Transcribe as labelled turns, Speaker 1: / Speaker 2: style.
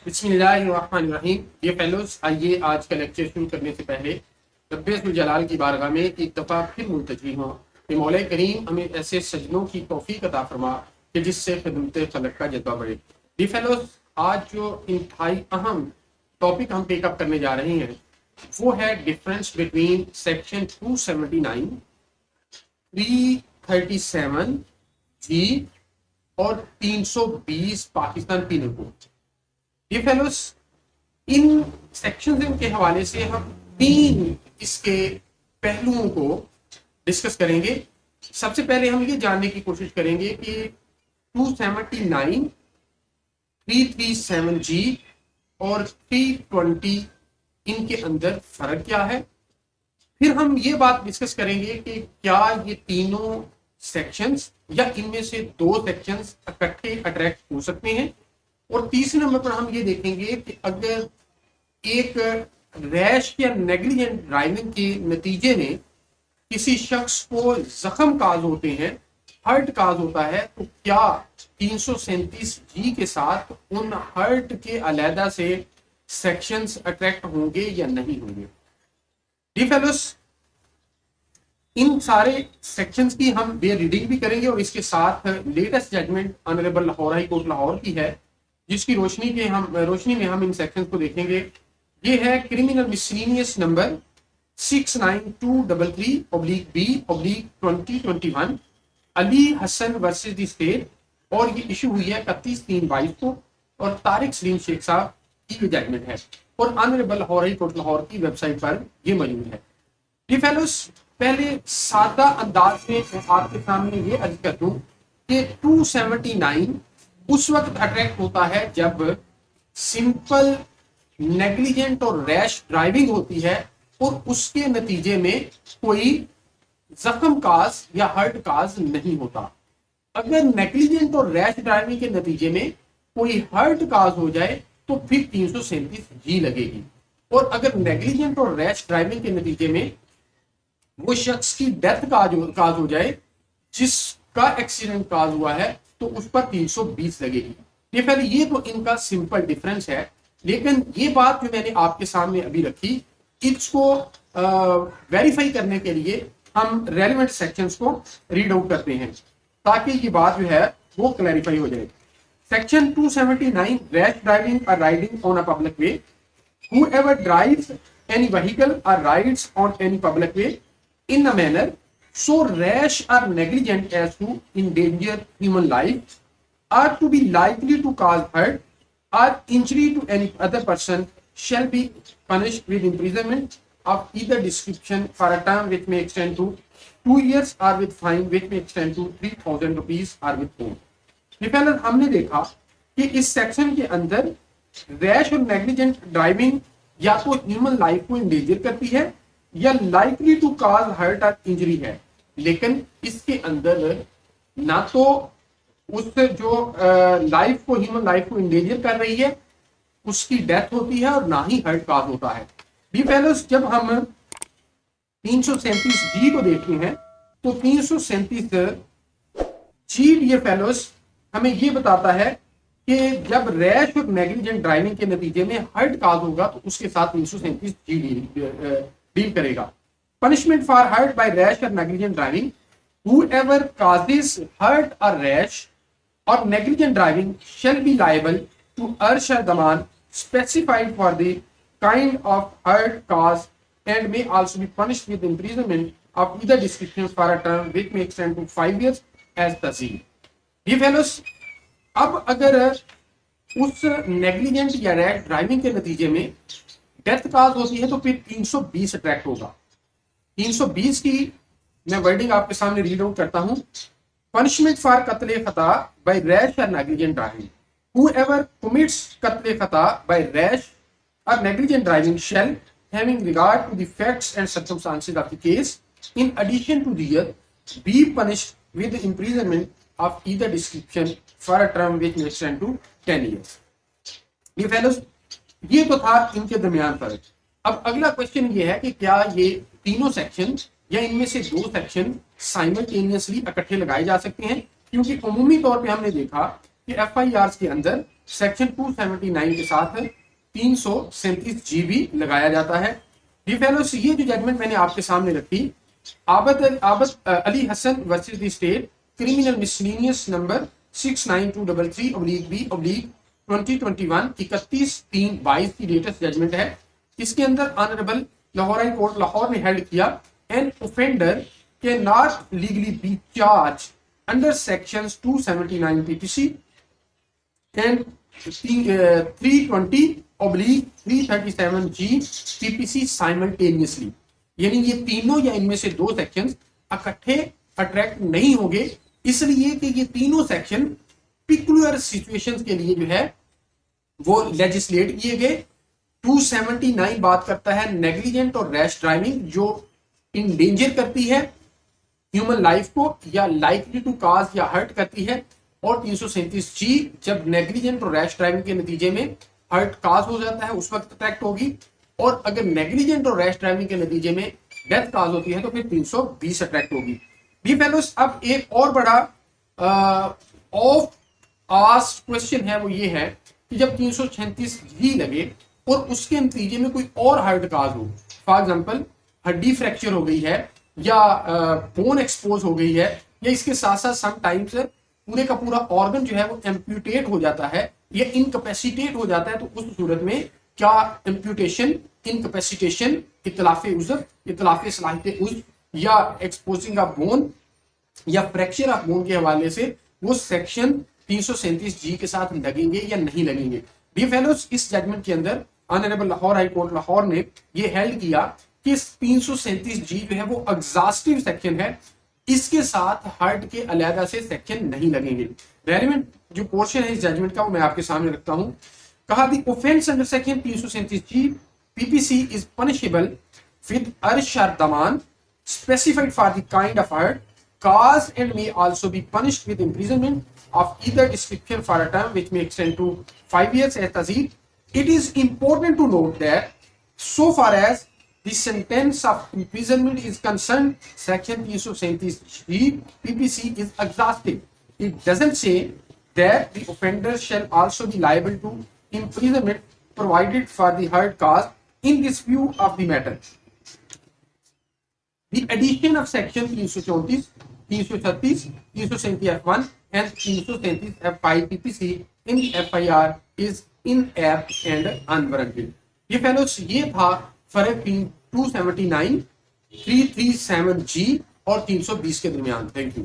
Speaker 1: बिस्मिल्लाहिर्रहमानिर्रहीम। ये फेलोज, आइए आज का लेक्चर शुरू करने से पहले रब्बे जलाल की बारगाह में एक दफ़ा फिर मुल्तजी हों कि मौला करीम हमें ऐसे सजनों की तौफीक अता फरमा कि जिससे खिदमत खलक का जज्बा बढ़े। ये फेलोज, आज जो इंतहाई अहम टॉपिक हम टेकअप करने जा रहे हैं वो है डिफरेंस बिटवीन सेक्शन 279, 337 जी और 320 पाकिस्तान पीनल कोड। ये फेलोस, इन सेक्शन के हवाले से हम तीन इसके पहलुओं को डिस्कस करेंगे। सबसे पहले हम ये जानने की कोशिश करेंगे कि 279, 337 जी और 320 इनके अंदर फर्क क्या है। फिर हम ये बात डिस्कस करेंगे कि क्या ये तीनों सेक्शंस या इनमें से दो सेक्शंस इकट्ठे अट्रैक्ट हो सकते हैं। और तीसरे नंबर पर हम ये देखेंगे कि अगर एक रैश या नेग्लिजेंट ड्राइविंग के नतीजे में किसी शख्स को जख्म काज होते हैं, हर्ट काज होता है, तो क्या 337 जी के साथ उन हर्ट के अलहदा से सेक्शंस अट्रैक्ट होंगे या नहीं होंगे। डी फेलोस, इन सारे सेक्शंस की हम वे रीडिंग भी करेंगे और इसके साथ latest judgement honourable Lahore high court Lahore की है, जिसकी रोशनी में हम इन सेक्शंस को देखेंगे। ये है criminal miscellaneous number 69233/B/2021 Ali Hasan versus the state, और ये इशू हुई है 31/3/22 को, और तारिक सलीम शेख साहब की ये जजमेंट है और honourable Lahore high court Lahore की वेबसाइट पर ये मौजूद है। ये फेलोस, पहले सादा अंदाज में आपके सामने ये अर्ज कर दूं कि 279 उस वक्त अट्रैक्ट होता है जब सिंपल नेग्लिजेंट और रैश ड्राइविंग होती है और उसके नतीजे में कोई जख्म काज या हर्ट काज नहीं होता। अगर नेग्लिजेंट और रैश ड्राइविंग के नतीजे में कोई हर्ट काज हो जाए तो फिर 337 जी लगेगी, और अगर नेग्लिजेंट और रैश ड्राइविंग के नतीजे में वो शख्स की डेथ काज हो जाए जिसका एक्सीडेंट काज हुआ है तो उस पर 320 लगेगी। ये पहले ये तो इनका सिंपल डिफरेंस है, लेकिन ये बात जो मैंने आपके सामने अभी रखी, इसको वेरीफाई करने के लिए हम रेलेवेंट सेक्शंस को रीड आउट करते हैं ताकि ये बात जो है वो क्लैरिफाई हो जाए। सेक्शन 279, रैश ड्राइविंग और riding on a public way. Whoever drives any vehicle or rides on any public way in a manner so rash or negligent as to endanger human life or to be likely to cause hurt or injury to any other person shall be punished with imprisonment of either description for a term which may extend to 2 years or with fine which may extend to 3,000 rupees or with bond। ये पहले हमने देखा कि इस section के अंदर rash और negligent driving या तो ह्यूमन लाइफ को इंडेंजर करती है या लाइकली टू कॉज हर्ट और इंजरी है, लेकिन इसके अंदर ना तो उस जो लाइफ को ह्यूमन लाइफ को इंडेंजर कर रही है उसकी डेथ होती है और ना ही हर्ट कॉज होता है। डी फेलोस, जब हम 337 जी को देखते हैं तो 337 जी डियर फेलोस हमें ये बताता है कि जब रैश और नेग्लिजेंट ड्राइविंग के नतीजे में हर्ट काज होगा तो उसके साथ 337 जी डील करेगा। Punishment for hurt by rash और negligent driving, whoever causes hurt or rash or negligent driving shall be liable to urge a demand specified for the kind of hurt caused and may also be punished with imprisonment of either description for a term which may extend to 5 years as तहसील। ये fellows, अब अगर उस negligent या rash driving के नतीजे में death काज होती है तो फिर 320 अट्रैक्ट होगा। 320 की मैं वर्डिंग आपके सामने रीड आउट करता हूं। पनिशमेंट फॉर कत्ले खता बाय रैश और नेग्लिजेंट ड्राइविंग, whoever commits कत्ले खता by rash or negligent driving shall, having regard to the facts and circumstances of the case, in addition to the year, be punished with imprisonment of either description for a term which may extend to 10 years। ये fellows, ये तो था इनके दरमियान फर्क। अब अगला question ये है कि क्या ये तीनों सेक्शन या इनमें से दो सेक्शन साइमल्टेनियसली इकट्ठे लगाए जा सकते हैं, क्योंकि अमूमी तौर पे हमने देखा कि FIR के अंदर सेक्शन 279 के साथ 337 GB लगाया जाता है। ये फेलोस, ये जो जजमेंट मैंने आपके सामने रखी, Abad Ali Hasan versus the state criminal miscellaneous number 69233/B/2021 31/3/22 की लेटेस्ट जजमेंट है। इसके अंदर honourable Lahore high court Lahore ने हेल्ड किया an offender can not legally be charge under sections 279 PPC and 320/337G PPC simultaneously, यानी ये तीनों या इनमें से दो सेक्शन इकट्ठे अट्रैक्ट नहीं होंगे, इसलिए कि ये तीनों सेक्शन पिकुलर सिचुएशंस के लिए जो है वो लेजिस्लेट किए गए। 279 बात करता है नेग्लिजेंट और रैश ड्राइविंग जो इंडेंजर करती है ह्यूमन लाइफ को या लाइकली टू काज या हर्ट करती है, और 337G जब नेग्लिजेंट और रैश ड्राइविंग के नतीजे में हर्ट काज हो जाता है उस वक्त अट्रैक्ट होगी, और अगर नेग्लिजेंट और रैश ड्राइविंग के नतीजे में डेथ काज होती है तो फिर 320 अट्रैक्ट होगी। बी फेलोस, अब एक और बड़ा ऑफ आस्क्ड क्वेश्चन है, वो ये है कि जब 336G लगे और उसके नतीजे में कोई और हर्ट काज हो, फॉर एग्जांपल हड्डी फ्रैक्चर हो गई है या बोन एक्सपोज हो गई है, या इसके साथ साथ समटाइम्स पूरे का पूरा ऑर्गन जो है वो एम्प्यूटेट हो जाता है या इनकैपेसिटेट हो जाता है, तो उस सूरत में क्या एम्प्यूटेशन, इनकैपेसिटेशन, इतलाफे उज़्र, इतलाफे सलाहियत उज़्र या एक्सपोजिंग ऑफ बोन या फ्रैक्चर ऑफ बोन के हवाले से वो सेक्शन 337G के साथ लगेंगे या नहीं लगेंगे। डी फेलोस, इस जजमेंट के अंदर honourable Lahore high court Lahore ने ये हेल्ड किया कि 337G जो है वो एग्जॉस्टिव सेक्शन है, इसके साथ हर्ट के अलहदा से सेक्शन नहीं लगेंगे। रेलेवेंट जो पोर्शन है इस जजमेंट का वो मैं आपके सामने रखता हूं। कहा the offence under section 337G PPC is punishable with arsh और daman specified for the kind of hurt cause and may also be punished with imprisonment of either description for a term which may extend to 5 years as tazid. It is important to note that so far as the sentence of imprisonment is concerned, section 337G PPC is exhaustive. It doesn't say that the offender shall also be liable to imprisonment provided for the hurt caused in dispute of the matter. The addition of section 334, 336, 337F1 and 337F5 PPC in the FIR is inept and unwarranted. ये fellows, ये था फर्क 279, 337G और 320 के दरमियान। Thank you.